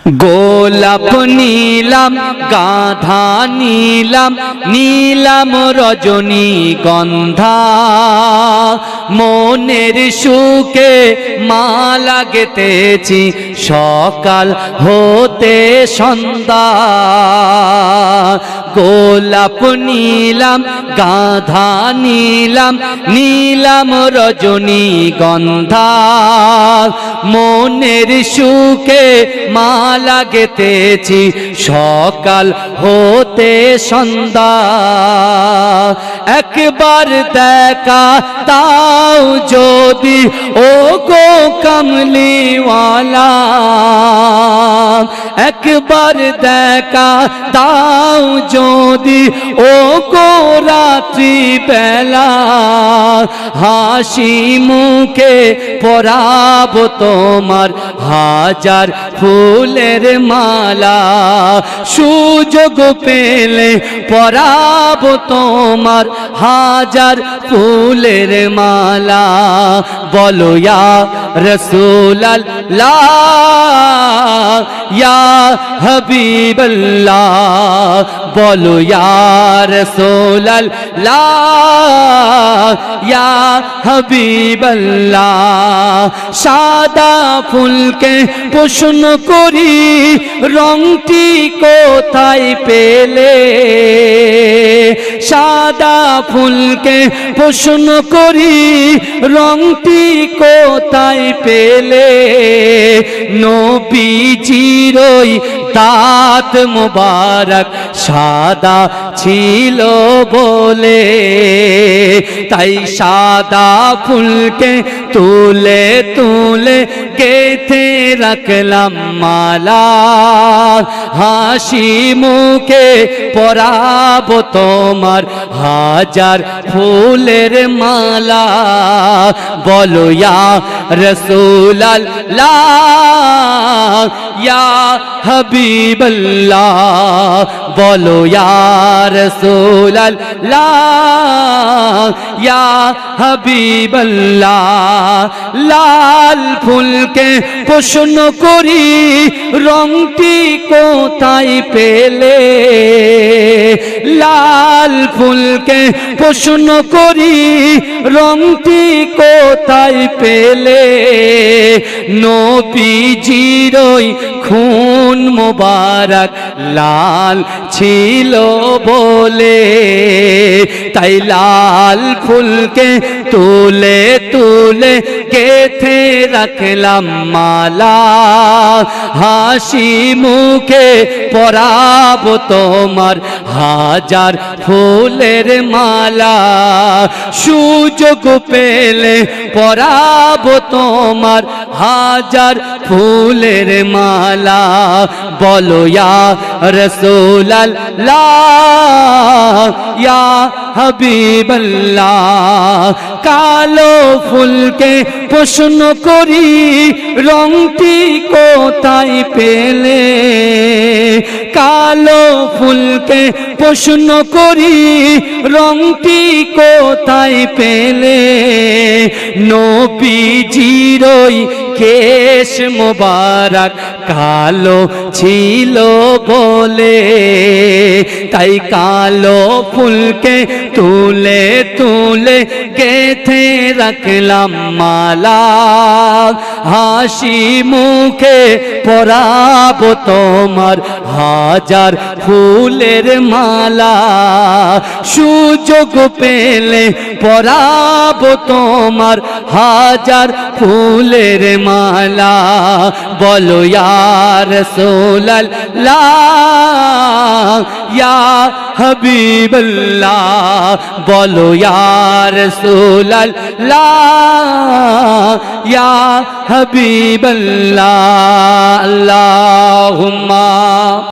গোলাপ নীলাম গাঁধা নীলাম নীলাম রজনী গন্ধা মনের সুখে মালা গেঁথেছি সকাল হতে সন্ধ্যা গোলাপ নীলাম গাঁধা নীলাম নীলাম রজনী গন্ধা মনের সুখে মালা গেঁথেছি সকাল হতে সন্ধ্যা একবার দেখা তাও যদি ও গো কমলিওয়ালা একবার দেখা তাও যদি ও গো রাত্রি বেলা হাসি মুখে পরাব তোমার হাজার ফুলের মালা সুযোগ পেলে পরাব তোমার হাজার ফুলের মালা বলো ইয়া রাসূলুল্লাহ ইয়া হাবিবাল্লাহ বলো ইয়া রাসূলুল্লাহ ইয়া হাবিবাল্লাহ সাদা ফুলকে প্রশ্ন করি রংটি কোথায় পেলে সাদা ফুলকে প্রশ্ন করি রংটি কোথায় পেলে নবীজির ওই দাঁত মোবারক সাদা ছিল বলে তাই সাদা ফুলকে তুলে তুলে গেঁথে রাখলাম মালা হাসি মুখে পরাব তোমার হাজার ফুলের মালা বলো ইয়া রাসূলুল্লাহ ইয়া হাবিবাল্লাহ বলো ইয়া রাসূলুল্লাহ ইয়া হাবিবাল্লাহ লাল ফুলকে প্রশ্ন করি রংটি কোথায় পেলে লাল ফুলকে প্রশ্ন করি রংটি কোথায় পেলে নবীজির ওই খুন মোবারক লাল ছিল বলে তাই লাল ফুলকে তুলে তুলে গেঁথে রাখলাম মালা হাসি মুখে পরাব তোমার হাজার ফুলের মালা সুযোগ পেলে পরাব তোমার হাজার ফুলের মালা বলো ইয়া রাসূলুল্লাহ ইয়া হাবিবাল্লাহ কালো ফুলকে প্রশ্ন করি রংটি কোথায় পেলে কালো ফুলকে প্রশ্ন করি রংটি কোথায় পেলে নবীজির ওই কেশ মোবারক কালো ছিল বলে তাই কালো ফুলকে তুলে তুলে গেঁথে রাখলাম মালা হাসি মুখে পরাব তোমার হাজার ফুলের মালা সুযোগ পেলে পরাব তোমার হাজার ফুলের মালা বলো ইয়া রাসূলুল্লাহ ইয়া হাবিবাল্লাহ বলো ইয়া রাসূলুল্লাহ ইয়া হাবিবাল্লাহ আল্লাহুম্মা